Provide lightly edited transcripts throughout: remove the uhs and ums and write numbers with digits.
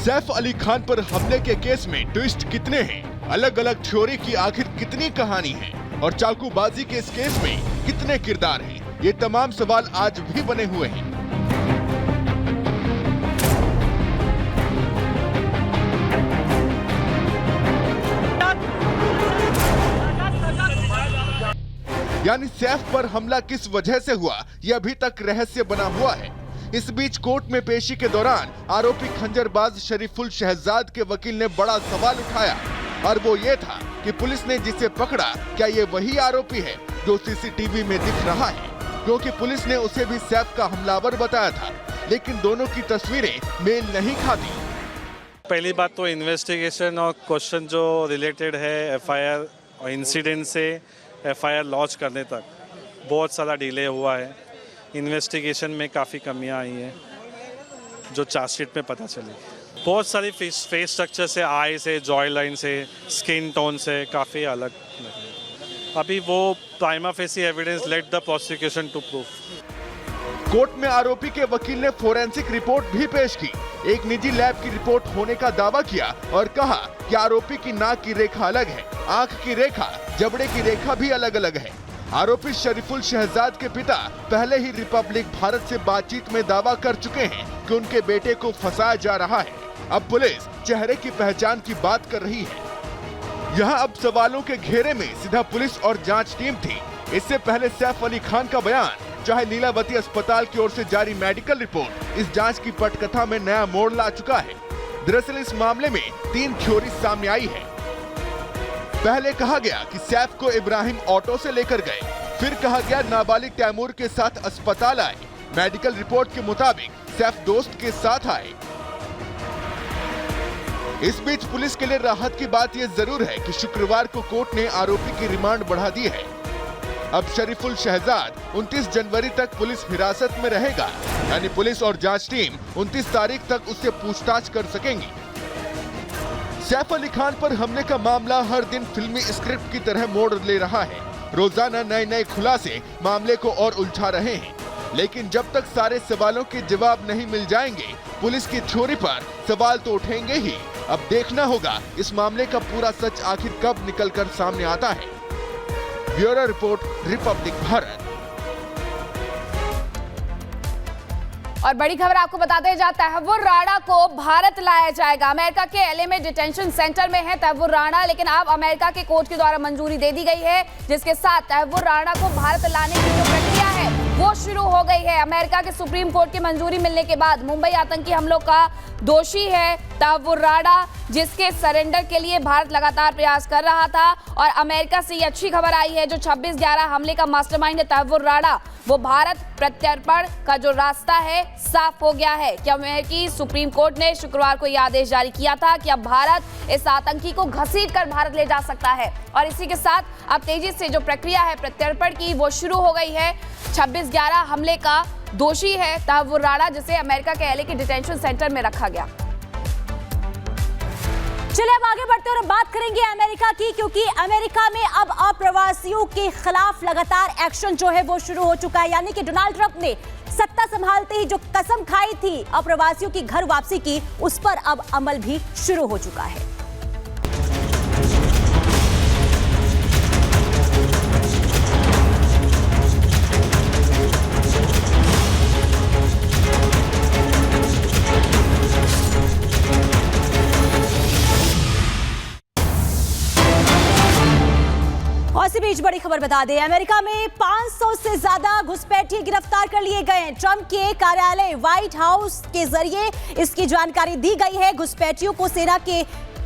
सैफ अली खान पर हमले के केस में ट्विस्ट कितने हैं, अलग अलग थ्योरी की आखिर कितनी कहानी है और चाकूबाजी के इस केस में कितने किरदार हैं, ये तमाम सवाल आज भी बने हुए हैं। यानी सैफ पर हमला किस वजह से हुआ, यह अभी तक रहस्य बना हुआ है। इस बीच कोर्ट में पेशी के दौरान आरोपी खंजरबाज शरीफुल शहजाद के वकील ने बड़ा सवाल उठाया और वो ये था कि पुलिस ने जिसे पकड़ा क्या ये वही आरोपी है जो सीसीटीवी में दिख रहा है, क्योंकि पुलिस ने उसे भी सैफ का हमलावर बताया था, लेकिन दोनों की तस्वीरें मेल नहीं खाती। पहली बात तो इन्वेस्टिगेशन और क्वेश्चन जो रिलेटेड है एफआईआर और इंसिडेंट से एफआईआर लॉन्च करने तक बहुत सारा डिले हुआ है। इन्वेस्टिगेशन में काफ़ी कमियां आई हैं जो चार्जशीट में पता चली। बहुत सारी फेस स्ट्रक्चर से, आई से, जॉय लाइन से, स्किन टोन से काफ़ी अलग लगे। अभी वो prima facie evidence let the prosecution to proof. Court में आरोपी के वकील ने फोरेंसिक रिपोर्ट भी पेश की, एक निजी लैब की रिपोर्ट होने का दावा किया और कहा कि आरोपी की नाक की रेखा अलग है, आंख की रेखा, जबड़े की रेखा भी अलग अलग है। आरोपी शरीफुल शहजाद के पिता पहले ही रिपब्लिक भारत से बातचीत में दावा कर चुके हैं कि उनके बेटे को फंसाया जा रहा है। अब पुलिस चेहरे की पहचान की बात कर रही है। यहाँ अब सवालों के घेरे में सीधा पुलिस और जांच टीम थी। इससे पहले सैफ अली खान का बयान, चाहे लीलावती अस्पताल की ओर से जारी मेडिकल रिपोर्ट इस जांच की पटकथा में नया मोड़ ला चुका है। दरअसल इस मामले में 3 थ्योरी सामने आई है। पहले कहा गया कि सैफ को इब्राहिम ऑटो से लेकर गए, फिर कहा गया नाबालिग तैमूर के साथ अस्पताल आए। मेडिकल रिपोर्ट के मुताबिक सैफ दोस्त के साथ आए। इस बीच पुलिस के लिए राहत की बात यह जरूर है कि शुक्रवार को कोर्ट ने आरोपी की रिमांड बढ़ा दी है। अब शरीफुल शहजाद 29 जनवरी तक पुलिस हिरासत में रहेगा, यानी पुलिस और जांच टीम 29 तारीख तक उससे पूछताछ कर सकेंगी। सैफ अली खान पर हमले का मामला हर दिन फिल्मी स्क्रिप्ट की तरह मोड़ ले रहा है। रोजाना नए नए खुलासे मामले को और उलझा रहे हैं, लेकिन जब तक सारे सवालों के जवाब नहीं मिल जाएंगे, पुलिस की थ्योरी पर सवाल तो उठेंगे ही। अब देखना होगा इस मामले का पूरा सच आखिर कब निकलकर सामने आता है। Bureau report, Republic Bharat. और बड़ी खबर आपको बताते जहाँ तहव्वुर राणा को भारत लाया जाएगा। अमेरिका के एलए में डिटेंशन सेंटर में है तहव्वुर राणा, लेकिन अब अमेरिका के कोर्ट के द्वारा मंजूरी दे दी गई है, जिसके साथ तहव्वुर राणा को भारत लाने की जो प्रक्रिया है वो शुरू हो गई है। अमेरिका के सुप्रीम कोर्ट की मंजूरी मिलने के बाद मुंबई आतंकी हमलों का दोषी है तहव्वुर राणा, जिसके सरेंडर के लिए भारत लगातार प्रयास कर रहा था। और अमेरिका से ये अच्छी खबर आई है, जो 26/11 हमले का मास्टरमाइंड है तहव्वुर राणा, वो भारत प्रत्यर्पण का जो रास्ता है साफ हो गया है। कि अमेरिकी सुप्रीम कोर्ट ने शुक्रवार को यह आदेश जारी किया था कि अब भारत इस आतंकी को घसीटकर भारत ले जा सकता है। और इसी के साथ अब तेजी से जो प्रक्रिया है प्रत्यर्पण की वो शुरू हो गई है। 26/11 हमले का दोषी है तहव्वुर राणा, जिसे अमेरिका के एलए के डिटेंशन सेंटर में रखा गया। चलिए अब आगे बढ़ते और बात करेंगे अमेरिका की, क्योंकि अमेरिका में अब अप्रवासियों के खिलाफ लगातार एक्शन जो है वो शुरू हो चुका है। यानी कि डोनाल्ड ट्रंप ने सत्ता संभालते ही जो कसम खाई थी अप्रवासियों की घर वापसी की, उस पर अब अमल भी शुरू हो चुका है। और इसी बीच बड़ी खबर बता दें, अमेरिका में 500 से ज्यादा घुसपैठिए गिरफ्तार कर लिए गए हैं। ट्रंप के कार्यालय व्हाइट हाउस के जरिए इसकी जानकारी दी गई है। घुसपैठियों को सेना के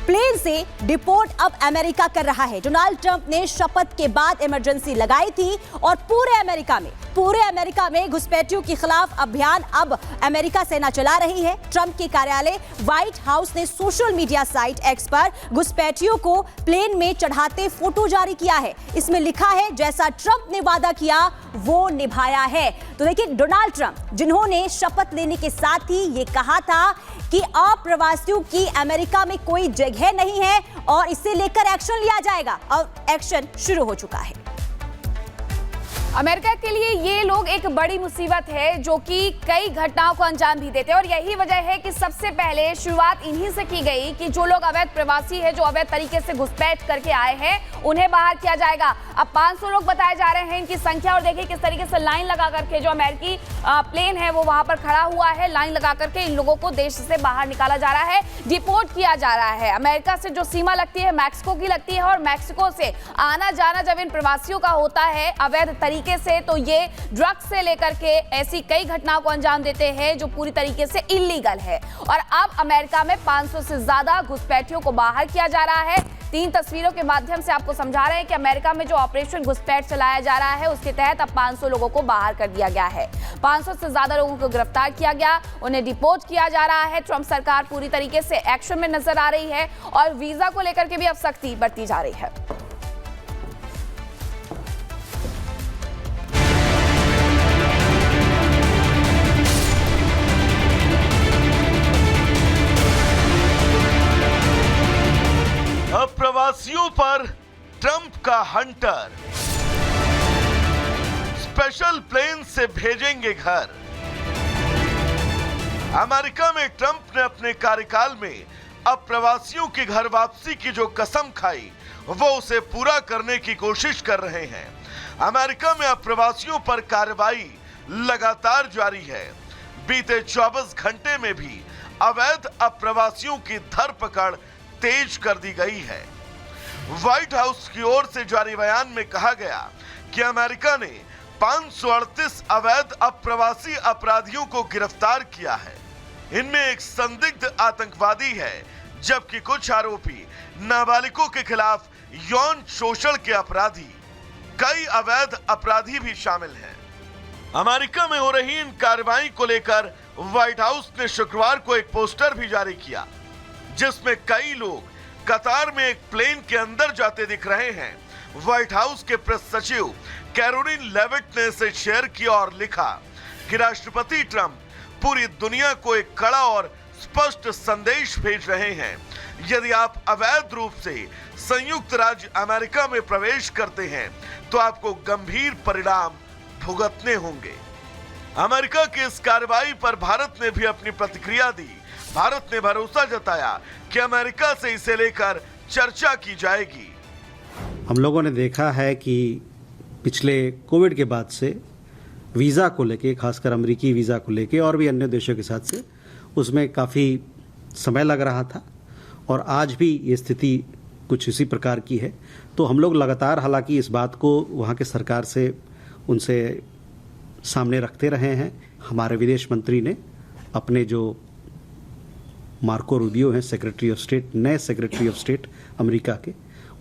प्लेन से डिपोर्ट अब अमेरिका कर रहा है। डोनाल्ड ट्रंप ने शपथ के बाद इमरजेंसी लगाई थी और पूरे अमेरिका में घुसपैठियों के खिलाफ अभियान अब अमेरिका सेना चला रही है। ट्रंप के कार्यालय व्हाइट हाउस ने सोशल मीडिया साइट एक्स पर घुसपैठियों को प्लेन में चढ़ाते फोटो जारी किया है। इसमें लिखा है, जैसा ट्रंप ने वादा किया वो निभाया है। तो देखिए, डोनाल्ड ट्रंप जिन्होंने शपथ लेने के साथ ही ये कहा था कि अप्रवासियों की अमेरिका में कोई जगह नहीं है और इसे लेकर एक्शन लिया जाएगा, और एक्शन शुरू हो चुका है। अमेरिका के लिए ये लोग एक बड़ी मुसीबत है जो कि कई घटनाओं को अंजाम भी देते हैं और यही वजह है कि सबसे पहले शुरुआत इन्हीं से की गई कि जो लोग अवैध प्रवासी हैं, जो अवैध तरीके से घुसपैठ करके आए हैं, उन्हें बाहर किया जाएगा। अब 500 लोग बताए जा रहे हैं इनकी संख्या, और देखिए किस तरीके से लाइन लगा करके जो अमेरिकी प्लेन है वो वहां पर खड़ा हुआ है। लाइन लगा करके इन लोगों को देश से बाहर निकाला जा रहा है, डिपोर्ट किया जा रहा है। अमेरिका से जो सीमा लगती है मैक्सिको की लगती है, और मैक्सिको से आना जाना जब इन प्रवासियों का होता है अवैध तरीके से, तो ये ड्रग्स से लेकर के ऐसी कई घटनाओं को अंजाम देते हैं जो पूरी तरीके से इलीगल है। और अब अमेरिका में 500 से ज्यादा घुसपैठियों को बाहर किया जा रहा है। 3 तस्वीरों के माध्यम से आपको समझा रहे हैं कि अमेरिका में जो ऑपरेशन घुसपैठ चलाया जा रहा है उसके तहत अब 500 लोगों को बाहर कर दिया गया है। 500 से ज्यादा लोगों को गिरफ्तार किया गया, उन्हें डिपोर्ट किया जा रहा है। ट्रंप सरकार पूरी तरीके से एक्शन में नजर आ रही है और वीजा को लेकर के भी अब सख्ती बरती जा रही है। प्रवासियों पर ट्रंप का हंटर, स्पेशल प्लेन से भेजेंगे घर। अमेरिका में ट्रंप ने अपने कार्यकाल में अब प्रवासियों की घर वापसी की जो कसम खाई वो उसे पूरा करने की कोशिश कर रहे हैं। अमेरिका में अब प्रवासियों पर कार्रवाई लगातार जारी है। बीते 24 घंटे में भी अवैध अप्रवासियों की धरपकड़ तेज कर दी गई है। व्हाइट हाउस की ओर से जारी बयान में कहा गया कि अमेरिका ने 538 अवैध अप्रवासी अपराधियों को गिरफ्तार किया है। इनमें एक संदिग्ध आतंकवादी है, जबकि कुछ आरोपी नाबालिगों के खिलाफ यौन शोषण के अपराधी, कई अवैध अपराधी भी शामिल हैं। अमेरिका में हो रही इन कार्रवाई को लेकर व्हाइट हाउस ने शुक्रवार को एक पोस्टर भी जारी किया, जिसमें कई लोग कतार में एक प्लेन के अंदर जाते दिख रहे हैं। व्हाइट हाउस के प्रेस सचिव कैरोलिन लेविट ने इसे शेयर किया और लिखा कि राष्ट्रपति ट्रंप पूरी दुनिया को एक कड़ा और स्पष्ट संदेश भेज रहे हैं। यदि आप अवैध रूप से संयुक्त राज्य अमेरिका में प्रवेश करते हैं तो आपको गंभीर परिणाम भुगतने होंगे। अमेरिका की इस कार्रवाई पर भारत ने भी अपनी प्रतिक्रिया दी। भारत ने भरोसा जताया कि अमेरिका से इसे लेकर चर्चा की जाएगी। हम लोगों ने देखा है कि पिछले कोविड के बाद से वीज़ा को लेके, खासकर अमेरिकी वीज़ा को लेके और भी अन्य देशों के साथ से, उसमें काफ़ी समय लग रहा था और आज भी ये स्थिति कुछ इसी प्रकार की है। तो हम लोग लगातार हालांकि इस बात को वहाँ के सरकार से उनसे सामने रखते रहे हैं। हमारे विदेश मंत्री ने अपने जो मार्को रूबियो हैं, सेक्रेटरी ऑफ स्टेट, नए सेक्रेटरी ऑफ स्टेट अमेरिका के,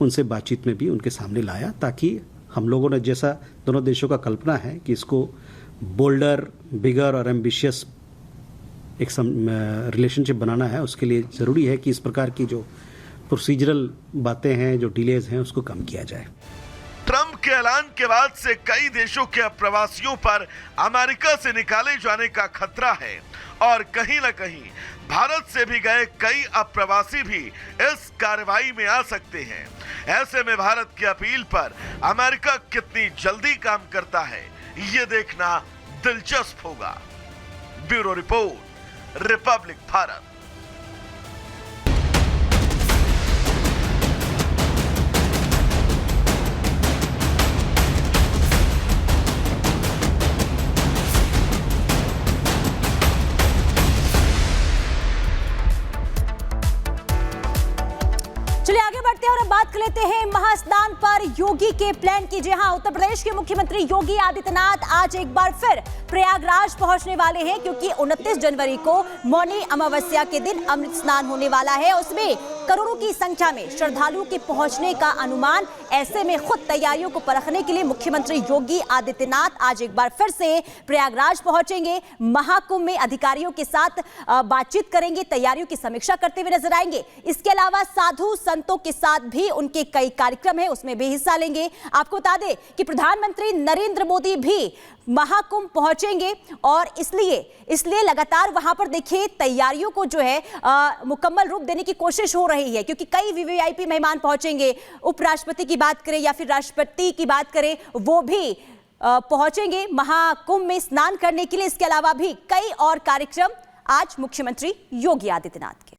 उनसे बातचीत में भी उनके सामने लाया, ताकि हम लोगों ने जैसा दोनों देशों का कल्पना है कि इसको बोल्डर, बिगर और एम्बिशियस एक रिलेशनशिप बनाना है, उसके लिए ज़रूरी है कि इस प्रकार की जो प्रोसीजरल बातें हैं, जो डिलेज हैं, उसको कम किया जाए। ट्रंप के ऐलान के बाद से कई देशों के प्रवासियों पर अमेरिका से निकाले जाने का खतरा है और कहीं न कहीं भारत से भी गए कई अप्रवासी भी इस कार्रवाई में आ सकते हैं। ऐसे में भारत की अपील पर अमेरिका कितनी जल्दी काम करता है, ये देखना दिलचस्प होगा। Bureau report, Republic Bharat. चलिए आगे बढ़ते हैं और अब बात कर लेते हैं महास्नान पर योगी के प्लान की। जी हां, उत्तर प्रदेश के मुख्यमंत्री योगी आदित्यनाथ आज एक बार फिर प्रयागराज पहुंचने वाले हैं, क्योंकि 29 जनवरी को मौनी अमावस्या के दिन अमृत स्नान होने वाला है। उसमें करोड़ों की संख्या में श्रद्धालुओं के पहुंचने का अनुमान। ऐसे में खुद तैयारियों को परखने के लिए मुख्यमंत्री योगी आदित्यनाथ आज एक बार फिर से प्रयागराज पहुंचेंगे। महाकुंभ में अधिकारियों के साथ बातचीत करेंगे, तैयारियों की समीक्षा करते हुए नजर आएंगे। इसके अलावा साधु संतों के साथ भी उनके कई कार्यक्रम हैं, उसमें भी हिस्सा लेंगे। आपको बता दें कि प्रधानमंत्री नरेंद्र मोदी भी महाकुंभ पहुंचेंगे और इसलिए लगातार वहां पर देखिए तैयारियों को जो है मुकम्मल रूप देने की कोशिश हो रही है, क्योंकि कई वीवीआईपी मेहमान पहुंचेंगे। उपराष्ट्रपति की बात करें या फिर राष्ट्रपति की बात करें, वो भी पहुंचेंगे महाकुंभ में स्नान करने के लिए। इसके अलावा भी कई और कार्यक्रम आज मुख्यमंत्री योगी आदित्यनाथ के।